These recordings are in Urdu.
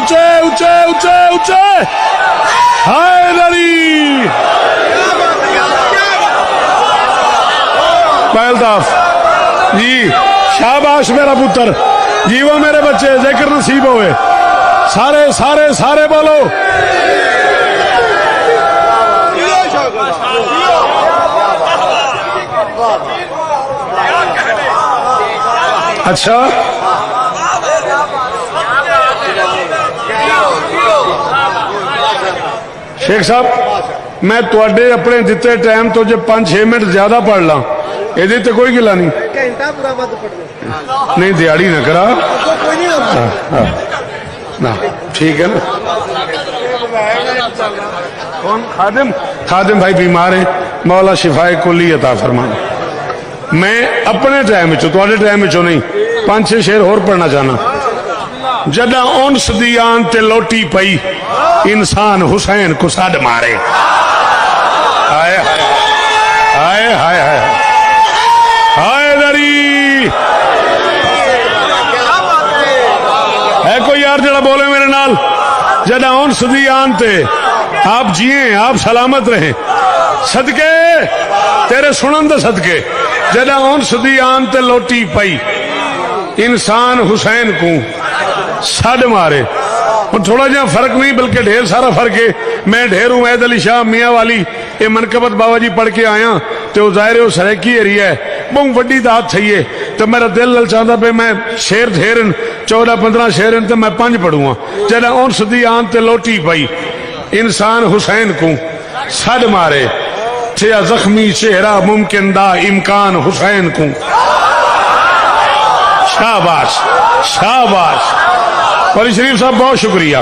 اونچے اونچے اونچے اونچے حیدری پہلتاف جی شاباش میرا پتر جیو میرے بچے ذکر نصیب ہوئے سارے سارے سارے بولو اچھا شیخ صاحب میں تواڈے اپنے دتے ٹائم تو جو 5-6 منٹ زیادہ پڑھ لاں یہ تے کوئی گلا نہیں نہیں دیہڑی نہ کرا ٹھیک ہے نا کون خادم خادم بھائی بیمار ہے مولا شفائے کلی عطا فرمائے میں اپنے ٹائم تواڈے ٹائم نہیں 5-6 شعر اور پڑھنا چاہنا جدہ اونس دی آن تے لوٹی پئی انسان حسین کو ساڈ مارے ہائے ہائے ہائے ہائے ہائے دری ہے کوئی یار جڑا بولے میرے نال جدہ اونس دی آن تے آپ جیئیں آپ سلامت رہیں صدقے تیرے سنن دے صدقے جدہ اونس دی آن تے لوٹی پئی انسان حسین کو ساڈ مارے تھوڑا جہاں فرق نہیں بلکہ ڈھیر سارا فرق ہے میں ڈھیر امید علی شاہ میاں والی یہ منقبت بابا جی پڑھ کے آیا تو ظاہر وہ سریکی ایریا ہے بہت وڈی دات چاہیے تو میرا دل للچاندہ پہ میں شیر ڈھیرن 14-15 شیرن تو میں 5 پڑھوں گا جدہ اونس دی آن تے لوٹی پئی انسان حسین کو ساڈ مارے تھیا زخمی چہرہ ممکن دا امکان حسین کو شاباش شاباش قاری شریف صاحب بہت شکریہ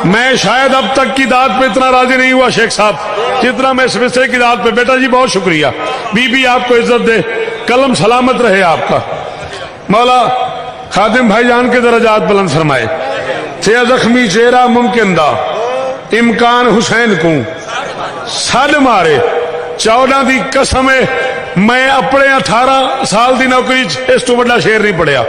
میں شاید اب تک کی داد پہ اتنا راضی نہیں ہوا شیخ صاحب جتنا میں اس مصرے کی داد پہ بیٹا جی بہت شکریہ بی بی آپ کو عزت دے قلم سلامت رہے آپ کا مولا خادم بھائی جان کے درجات بلند فرمائے تھیا زخمی چہرہ ممکن دا امکان حسین کو ساڈ مارے 14 دی قسم ہے میں اپنے 18 سال دی نوکری اس تو بڑا شعر نہیں پڑھیا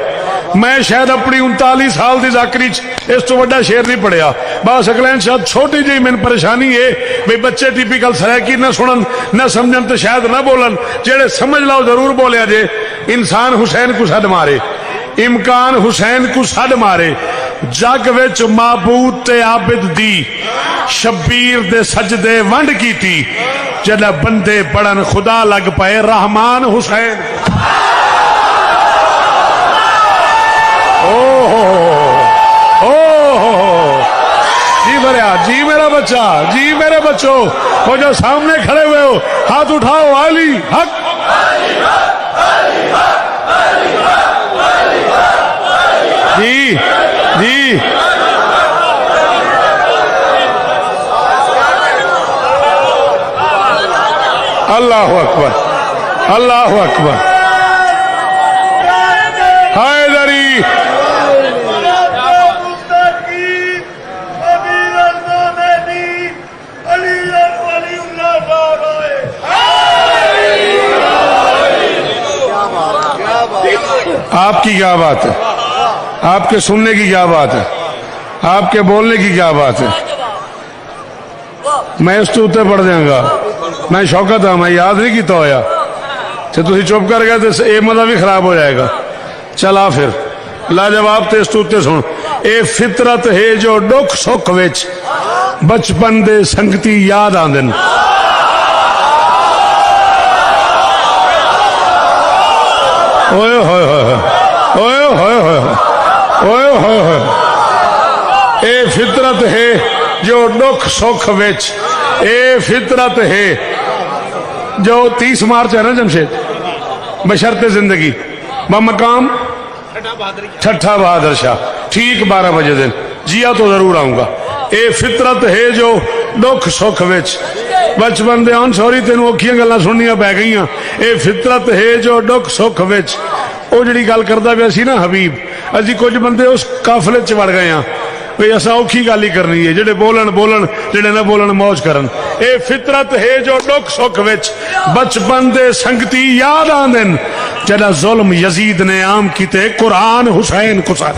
میں شاید اپنی 39 سال دی ذاکری اس تو بڑا شعر نہیں پڑھیا بس اگلین شاید چھوٹی جی میں پریشانی ہے بھئی بچے ٹیپیکل سریکی نہ سنن نہ سمجھن تو شاید نہ بولن جیڑے سمجھ لاؤ ضرور بولیا جے انسان حسین کو ساڈ مارے امکان حسین کو ساڈ مارے جگ وچ معبود تے عابد دی شبیر دے سجدے ونڈ کیتی جدہ بندے پڑھن خدا لگ پائے رحمان حسین جی بریا جی میرا بچہ جی میرے بچوں وہ جو سامنے کھڑے ہوئے ہو ہاتھ اٹھاؤ علی حق جی جی اللہ اکبر اللہ اکبر حیدری آپ کی کیا بات ہے آپ کے سننے کی کیا بات ہے آپ کے بولنے کی کیا بات ہے میں اس تو اتنے پڑھ دیں گا میں شوقت ہوں میں یاد نہیں کیتا ہویا تو تسی چپ کر گئے تو اے مزہ بھی خراب ہو جائے گا چلا پھر لاجواب تے اس تو اتنے سن اے فطرت ہے جو ڈک سکھ وچ بچپن دے سنگتی یاد آندن اوئے ہوئے ہوئے اوئے ہوئے ہوئے اوئے ہوئے ہوئے اے فطرت ہے جو ڈک سکھ وچ اے فطرت ہے جو 30 مارچ ہے نا جمشید بشرط زندگی بمقام ٹھٹھا بہادر شاہ ٹھیک 12 بجے دن جیا تو ضرور آؤں گا اے فطرت ہے جو ڈک سکھ وچ بچپن دے آن سوری تینوں اوکھیاں گلاں سننیاں پی گئیاں اے فطرت ہے جو ڈک سکھ وچ او جڑی گل کردا پیا سی نا حبیب اسی کچھ بندے اس قافلے چ وڑ گئے ہاں بھئی ایسا اوکھی گل ہی کرنی ہے جڑے بولن بولن جڑے نہ بولن موج کرن اے فطرت ہے جو ڈک سکھ وچ بچپن دے سنگتی یاد آندن جڑا ظلم یزید نے عام کیتے قرآن حسین کو ساتھ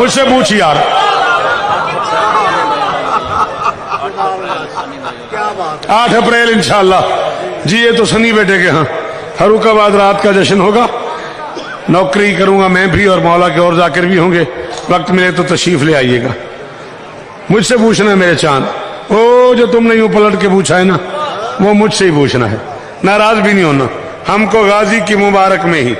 مجھ سے پوچھ یار. 8 اپریل انشاءاللہ جی. یہ تو سنی بیٹے کے ہاں فاروق آباد رات کا جشن ہوگا. نوکری کروں گا میں بھی اور مولا کے اور ذاکر بھی ہوں گے. وقت ملے تو تشریف لے آئیے گا. مجھ سے پوچھنا ہے میرے چاند. او جو تم نے یوں پلٹ کے پوچھا ہے نا وہ مجھ سے ہی پوچھنا ہے. ناراض بھی نہیں ہونا. ہم کو غازی کی مبارک میں ہی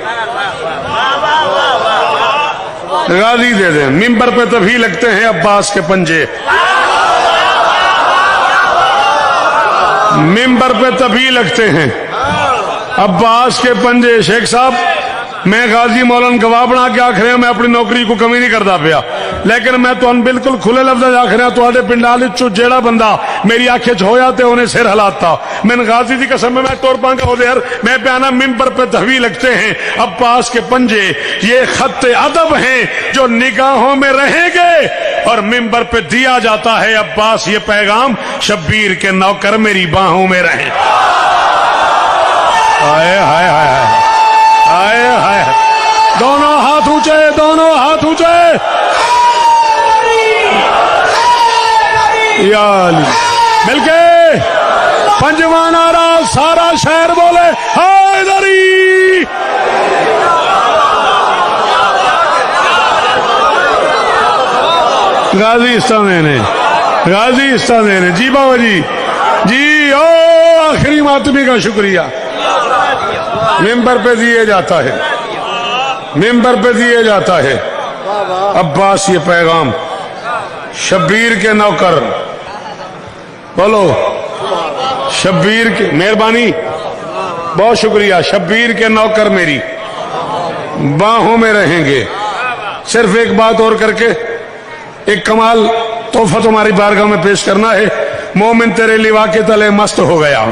غازی دے دیں. ممبر پہ تبھی لگتے ہیں عباس کے پنجے. ممبر پہ تبھی لگتے ہیں عباس کے پنجے. شیخ صاحب میں غازی مولانا گواہ بنا کے آخ رہا میں اپنی نوکری کو کمی نہیں کرتا پیا لیکن میں تو بالکل کھلے لفظ آخ رہا تے پنڈال جیڑا بندہ میری آنکھیں چھویا تے انہیں سر ہلاتا میں غازی دی قسم میں ٹور پانگا ہو دیر میں پیانا ممبر پہ تحوی لگتے ہیں عباس کے پنجے. یہ خط ادب ہیں جو نگاہوں میں رہیں گے اور ممبر پہ دیا جاتا ہے عباس یہ پیغام شبیر کے نوکر میری باہوں میں رہیں. ہائے ہائے ہائے ہائے ہائے. دونوں ہاتھ اونچے, دونوں ہاتھ اونچے. یا علی مل کے پنجواں نعرہ سارا شہر بولے حیدری. غازی استانے غازی استانے جی بابا جی جی. او آخری ماتمی کا شکریہ. ممبر پہ دیے جاتا ہے, ممبر پہ دیے جاتا ہے عباس یہ پیغام شبیر کے نوکر. بولو شبیر کے. مہربانی بہت شکریہ. شبیر کے نوکر میری باہوں میں رہیں گے. صرف ایک بات اور کر کے ایک کمال تحفہ تمہاری بارگاہ میں پیش کرنا ہے. مومن تیرے لیوا کے تلے مست ہو گیا.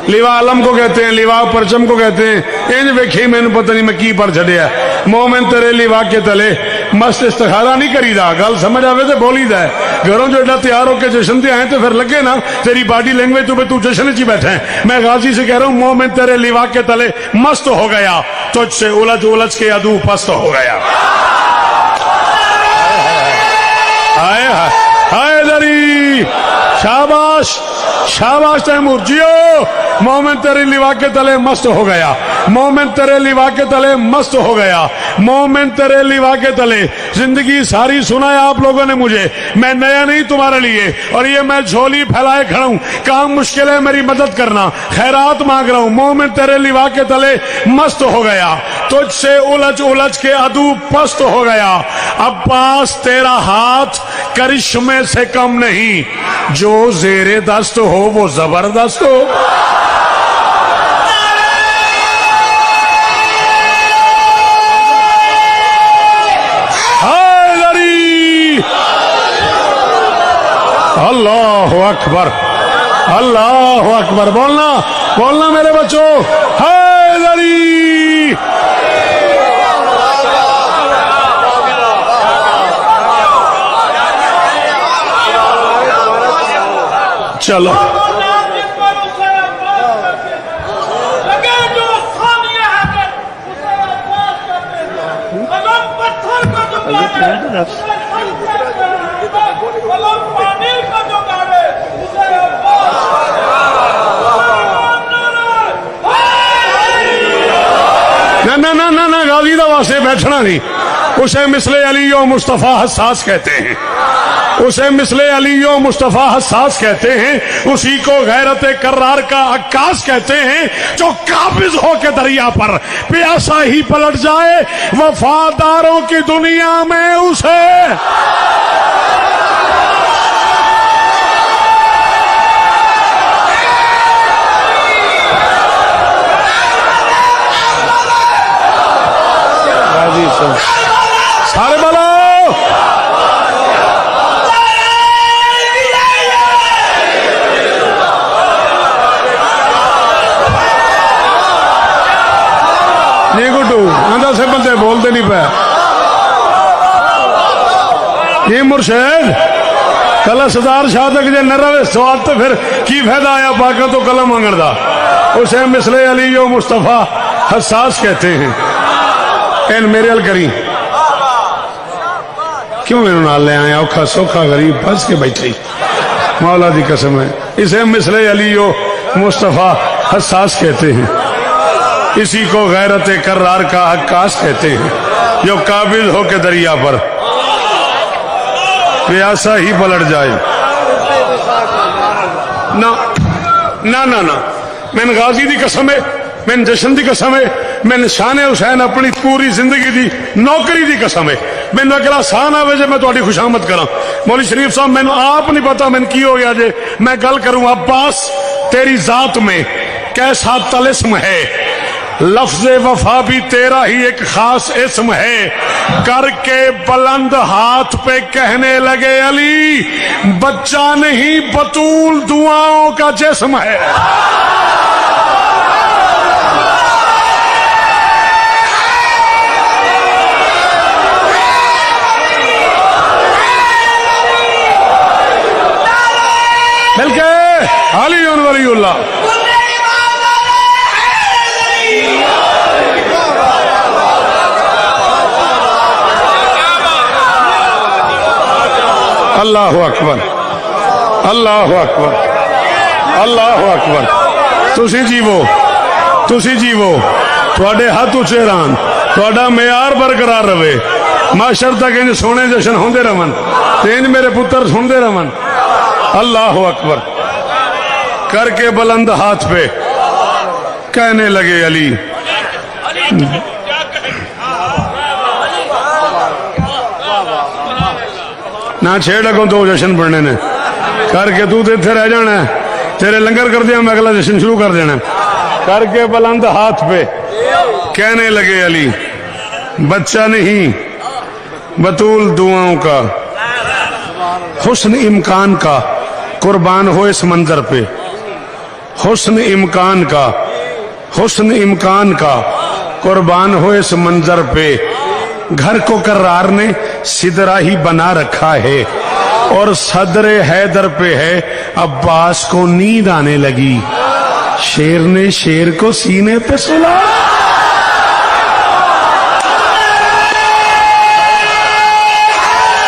لیوا علم کو کہتے ہیں, لیوا پرچم کو کہتے ہیں. انج ویکھی میں نے پتہ نہیں میں کی پر چھڑیا. مومن تیرے لیوا کے تلے مست. استخارہ نہیں کری دا, گل سمجھ آوے تے بولی دا ہے. گھروں جو ایڈا تیار ہو کے جشن تے آئے تو پھر لگے نا تیری باڈی لینگویج تو جشن چی بیٹھے ہیں. میں غازی سے کہہ رہا ہوں مومن تیرے لیوا کے تلے مست ہو گیا, تجھ سے الجھ الجھ کے عدو پست ہو گیا. ہائے ہائے دری. شاباش شاباش تیمور جیو. مومن تیرے لیوا کے تلے مست ہو گیا. مومن تیرے لیوا کے تلے مست ہو گیا. مومن تیرے لیوا کے تلے. زندگی ساری سنا ہے آپ لوگوں نے مجھے, میں نیا نہیں تمہارے لیے. اور یہ میں جھولی پھیلائے کھڑا ہوں, کام مشکل ہے میری مدد کرنا, خیرات مانگ رہا ہوں. مومن تیرے لیوا کے تلے مست ہو گیا, تجھ سے الجھ الجھ کے عدو پست ہو گیا. عباس تیرا ہاتھ کرشمے سے کم نہیں, جو زیر دست ہو وہ زبردست ہو. اللہ اکبر اللہ اکبر. بولنا بولنا میرے بچوں. حیدری. چلو نہ غازی دا واسطے بیٹھنا نہیں. اسے مثل علی و مصطفیٰ حساس کہتے ہیں. اسے مثل علی و مصطفیٰ حساس کہتے ہیں. اسی کو غیرت کرار کا عکاس کہتے ہیں, جو قابض ہو کے دریا پر پیاسا ہی پلٹ جائے. وفاداروں کی دنیا میں اسے سارے بولو. جی گڈو آدھا سے بندے بولتے نہیں پہ. یہ مرشد کلا سردار شاہ تک جے نہ رہے سوال تو پھر کی فائدہ آیا پاکا تو کلا مانگن دا. اسے مثل علی و مصطفیٰ حساس کہتے ہیں. این میرے ال کری کیوں میرے نال لے آیا اوکھا سوکھا غریب پھنس کے بیٹھے مولا دی قسم ہے اسے مثل علی و مصطفیٰ حساس کہتے ہیں اسی کو غیرت کرار کا عکاس کہتے ہیں جو قابض ہو کے دریا پر پیاسا ہی پلٹ جائے نہ نہ نہ نہ میں غازی دی قسم ہے میں جشن دی قسم ہے میں شان حسین اپنی پوری زندگی دی نوکری دی قسم ہے میں اگلا سان آوے جے میں تہاڈی خوشامد کراں مولوی شریف صاحب میں آپ نہیں پتا میں کی ہو گیا جے میں گل کروں عباس تیری ذات میں کیسا طلسم ہے لفظ وفا بھی تیرا ہی ایک خاص اسم ہے کر کے بلند ہاتھ پہ کہنے لگے علی بچہ نہیں بطول دعاؤں کا جسم ہے بلکہ علی ولی اللہ اللہ اکبر اللہ اکبر اللہ اکبر تسی جیو تھوڑے ہاتھ اچے رہن تھوڑا معیار برقرار رہے معاشر تک انج سونے جشن ہوندے رہن انج میرے پتر سندے رہن اللہ اکبر کر کے بلند ہاتھ پہ کہنے لگے علی نہ چھیڑ کو تو جشن پڑھنے نے کر کے تو تے رہ جانا ہے تیرے لنگر کر دیا میں اگلا جشن شروع کر دینا کر کے بلند ہاتھ پہ کہنے لگے علی بچہ نہیں بطول دعاؤں کا حسن امکان کا قربان ہو اس منظر پہ حسن امکان کا قربان ہو اس منظر پہ گھر کو کرار نے سدرا ہی بنا رکھا ہے اور صدر حیدر پہ ہے عباس کو نیند آنے لگی شیر نے شیر کو سینے پہ سلا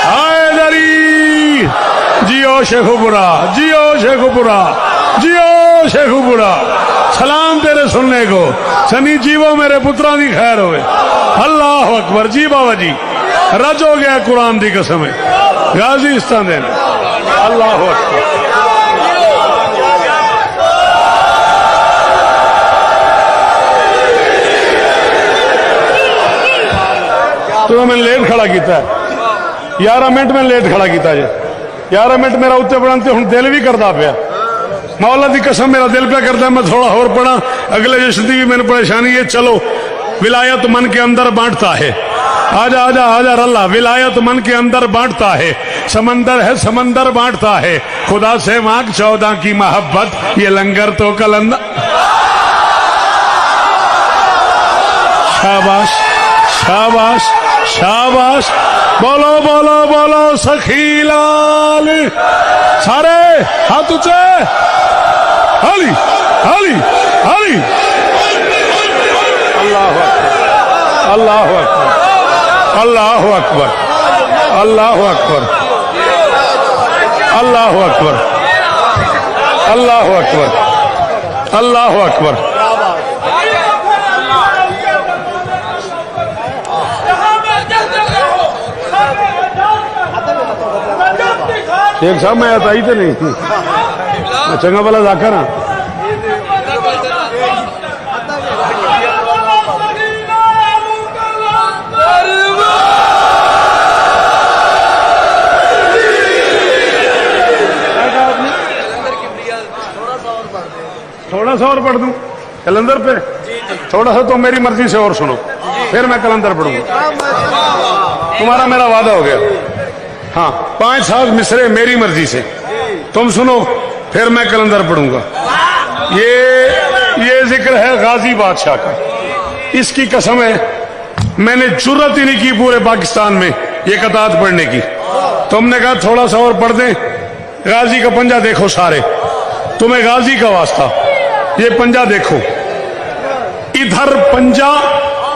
حیدری جیو شیخوپورا جیو شیخوپورا جیو شیخوپورا سلام تیرے سننے کو سنی جیو میرے پتران دی خیر ہوئے اللہ اکبر جی بابا جی رج ہو گیا قرآن دی قسم ہے غازی استان دین اللہ اکبر تو میں لیٹ کھڑا کیتا ہے 11 منٹ میں لیٹ کھڑا کیتا جی 11 منٹ میرا اتنے پڑھانتے ہوں دل بھی کرتا پیا مولا دی قسم میرا دل پہ کرتا ہے میں تھوڑا اور پڑھا اگلے جشن کی بھی میں نے پریشانی ہے چلو ولایت من کے اندر بانٹتا ہے آجا آجا آجا رلا ولایت من کے اندر بانٹتا ہے سمندر ہے سمندر بانٹتا ہے خدا سے مانگ 14 کی محبت یہ لنگر تو کلندر شاباش شاباش شاباش بولو بولو بولو سخی لال سارے ہاتھ اونچے علی علی علی اللہ اکبر اللہ اکبر اللہ اکبر اللہ اکبر اللہ اکبر اللہ اکبر ایک صاحب میں آتا ہی تو نہیں تھی چنگا والا ذاکر ہاں تھوڑا سا اور پڑھ دوں کلندر پہ تھوڑا سا تو میری مرضی سے اور سنو پھر میں کلندر پڑھوں گا تمہارا میرا وعدہ ہو گیا ہاں 5 مصرے میری مرضی سے تم سنو پھر میں کلندر پڑھوں گا یہ ذکر ہے غازی بادشاہ کا اس کی قسم ہے میں نے جرت ہی نہیں کی پورے پاکستان میں یہ قطعات پڑھنے کی تم نے کہا تھوڑا سا اور پڑھ دیں غازی کا پنجہ دیکھو سارے تمہیں غازی کا واسطہ یہ پنجہ دیکھو ادھر پنجہ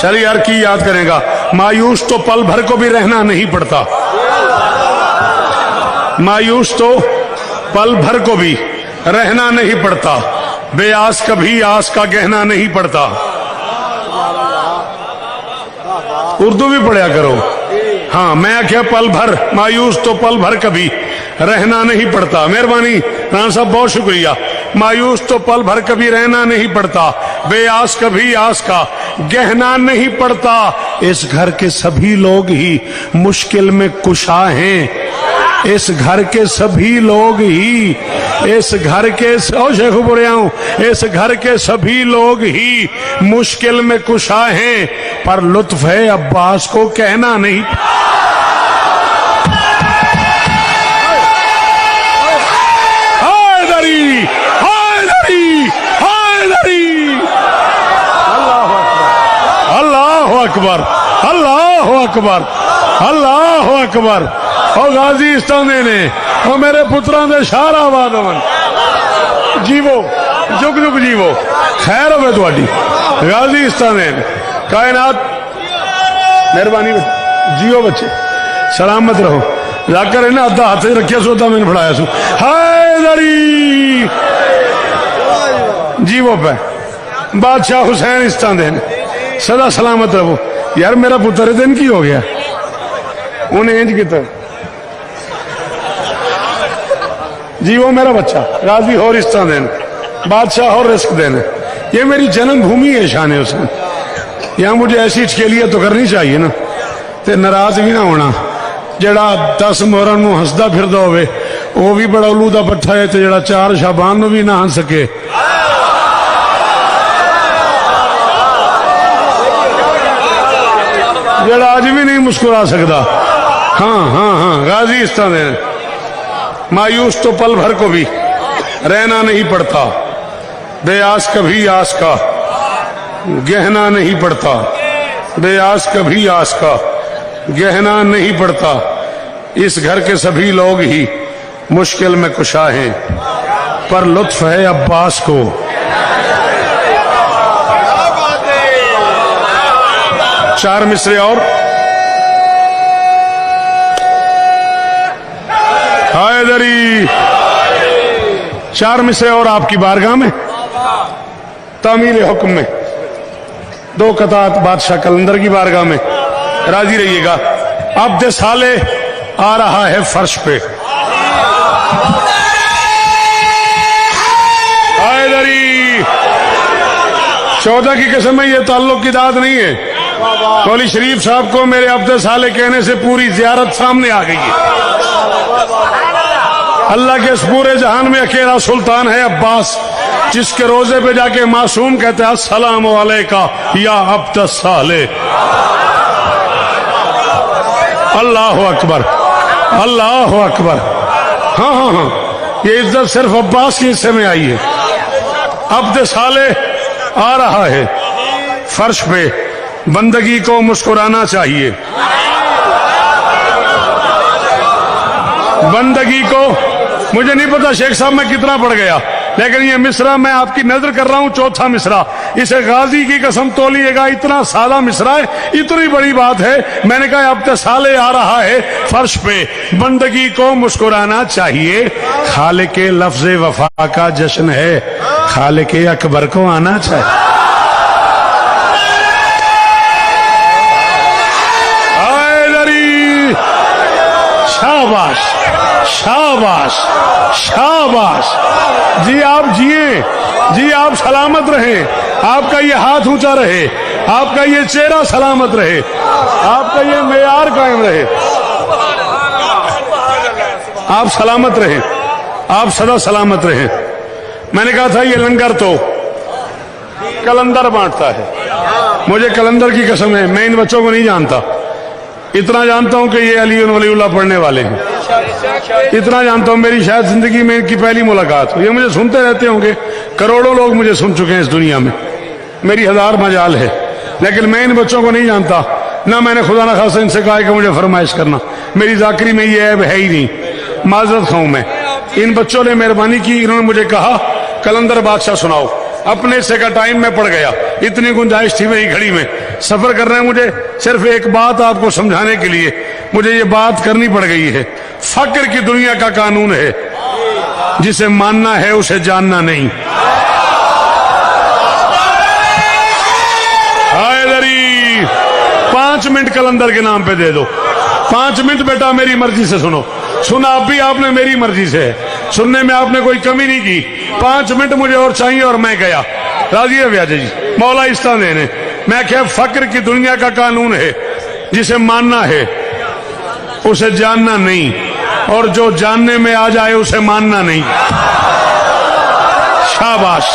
چلیے ہر کی یاد کرے گا. مایوس تو پل بھر کو بھی رہنا نہیں پڑتا. مایوس تو پل بھر کو بھی رہنا نہیں پڑتا. بے آس کبھی آس کا گہنا نہیں پڑتا. اردو بھی پڑھیا کرو. ہاں میں کیا پل بھر مایوس تو پل بھر کبھی رہنا نہیں پڑتا. مہربانی رانا صاحب بہت شکریہ. مایوس تو پل بھر کبھی رہنا نہیں پڑتا. بے آس کبھی آس کا گہنا نہیں پڑتا. اس گھر کے سبھی لوگ ہی مشکل میں کشا ہیں. اس گھر کے سبھی لوگ ہی اس گھر کے شیخ بول رہا ہوں اس گھر کے سبھی لوگ ہی مشکل میں کشا ہیں. پر لطف ہے عباس کو کہنا نہیں. حیدری حیدری حیدری. اللہ اکبر اللہ اکبر اللہ اکبر. اور غازی استانے نے اور میرے پتران دے شارہ آباد ہون جیو جگ جگ جیو. خیر ہوئے تھوڑی غازی استانے کائنات. مہربانی جیو بچے سلامت رہو. لاکر ہے نا ادھا ہاتھ رکھیا سو میں نے پڑھایا سو. حیدری جیو پہ بادشاہ حسین استانے سدا سلامت رہو. یار میرا پتر دن کی ہو گیا انہیں انج کی طرح جی وہ میرا بچہ غازی اور رشتہ دین بادشاہ اور رزق دینا. یہ میری جنم بھومی ہے شان حسین. یہاں مجھے ایسی ٹھکیلیاں تو کرنی چاہیے نا تے ناراض بھی نہ ہونا. جڑا 10 محرم نو ہسدا پھردا ہوئے وہ بھی بڑا اولودہ پٹھا ہے تے جڑا 4 شعبان نو بھی نہ ہن سکے. جڑا آج بھی نہیں مسکرا سکتا. ہاں ہاں ہاں غازی اس طرح. مایوس تو پل بھر کو بھی رہنا نہیں پڑتا. بے آس کبھی آس کا گہنا نہیں پڑتا. بے آس کبھی آس کا گہنا نہیں پڑتا. اس گھر کے سبھی لوگ ہی مشکل میں کشا ہیں. پر لطف ہے عباس کو. چار مصرے اور. حیدری 4 مصرے اور آپ کی بارگاہ میں تعمیل حکم میں 2 قطعات بادشاہ قلندر کی بارگاہ میں. راضی رہیے گا. عبد صالح آ رہا ہے فرش پہ. حیدری 14 کی قسم ہے یہ تعلق کی داد نہیں ہے. کولی شریف صاحب کو میرے عبد صالح کہنے سے پوری زیارت سامنے آ گئی ہے. اللہ کے اس پورے جہان میں اکیلا سلطان ہے عباس جس کے روزے پہ جا کے معصوم کہتے ہیں السلام علیکہ یا عبد صالح. اللہ اکبر اللہ اکبر. ہاں ہاں ہاں یہ عزت صرف عباس کے حصے میں آئی ہے. عبد صالح آ رہا ہے فرش پہ. بندگی کو مسکرانا چاہیے. بندگی کو مجھے نہیں پتا شیخ صاحب میں کتنا پڑھ گیا لیکن یہ مصرع میں آپ کی نظر کر رہا ہوں 4تھا مصرع. اسے غازی کی قسم تولیے گا اتنا سادہ مصرع ہے اتنی بڑی بات ہے. میں نے کہا عبد صالح آ رہا ہے فرش پہ. بندگی کو مسکرانا چاہیے. خالق لفظ وفا کا جشن ہے. خالق اکبر کو آنا چاہیے. شاباش شاباش شاباش. جی آپ جیئیں جی آپ سلامت رہیں. آپ کا یہ ہاتھ اونچا رہے. آپ کا یہ چہرہ سلامت رہے. آپ کا یہ معیار قائم رہے. آپ سلامت رہیں. آپ سدا سلامت رہیں. میں نے کہا تھا یہ لنگر تو قلندر بانٹتا ہے. مجھے قلندر کی قسم ہے میں ان بچوں کو نہیں جانتا. اتنا جانتا ہوں کہ یہ علی ولی اللہ پڑھنے والے ہیں. اتنا جانتا ہوں میری شاید زندگی میں ان کی پہلی ملاقات ہو. یہ مجھے سنتے رہتے ہوں گے. کروڑوں لوگ مجھے سن چکے ہیں اس دنیا میں. میری 1000 مجال ہے لیکن میں ان بچوں کو نہیں جانتا. نہ میں نے خدا نہ خاصا ان سے کہا کہ مجھے فرمائش کرنا. میری ذاکری میں یہ عیب ہے ہی نہیں. معذرت خواہوں میں. ان بچوں نے مہربانی کی. انہوں نے مجھے کہا قلندر بادشاہ سناؤ. اپنے حصے کا ٹائم میں پڑ گیا. اتنی گنجائش تھی میری گھڑی میں. سفر کر رہے ہیں، مجھے صرف ایک بات آپ کو سمجھانے کے لیے مجھے یہ بات کرنی پڑ گئی ہے۔ فقر کی دنیا کا قانون ہے، جسے ماننا ہے اسے جاننا نہیں۔ حیدری 5 منٹ کلندر کے نام پہ دے دو، 5 منٹ بیٹا میری مرضی سے سنو، سنا اب بھی آپ نے میری مرضی سے ہے، سننے میں آپ نے کوئی کمی نہیں کی۔ 5 منٹ مجھے اور چاہیے اور میں گیا۔ راضی ہے ویاجے جی؟ مولا استان دینے میں کہ فقر کی دنیا کا قانون ہے، جسے ماننا ہے اسے جاننا نہیں، اور جو جاننے میں آ جائے اسے ماننا نہیں۔ شاباش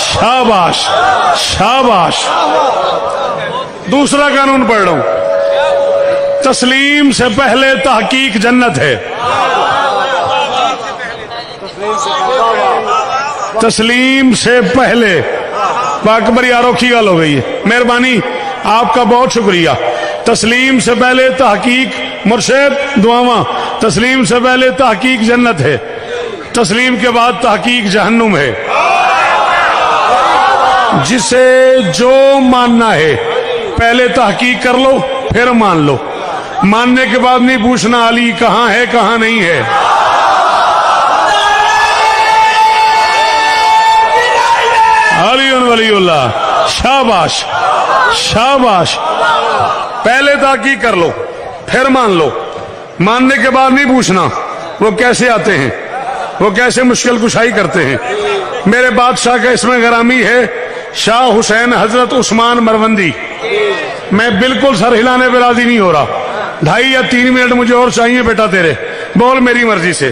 شاباش شاباش۔ دوسرا قانون پڑھ رہا ہوں، تسلیم سے پہلے تحقیق جنت ہے۔ تسلیم سے پہلے باقی بڑی آروکھی گل ہو گئی ہے، مہربانی آپ کا بہت شکریہ۔ تسلیم سے پہلے تحقیق، مرشد دعاواں، تسلیم سے پہلے تحقیق جنت ہے، تسلیم کے بعد تحقیق جہنم ہے۔ جسے جو ماننا ہے پہلے تحقیق کر لو پھر مان لو، ماننے کے بعد نہیں پوچھنا علی کہاں ہے کہاں نہیں ہے۔ علی ولی اللہ، شاباش شاباش۔ پہلے تحقیق کر لو پھر مان لو، ماننے کے بعد نہیں پوچھنا وہ کیسے آتے ہیں، وہ کیسے مشکل کشائی کرتے ہیں۔ میرے بادشاہ کا اس میں گرامی ہے شاہ حسین حضرت عثمان مروندی۔ میں بالکل سر ہلانے پہ راضی نہیں ہو رہا، 2.5 یا 3 منٹ مجھے اور چاہیے بیٹا تیرے، بول میری مرضی سے۔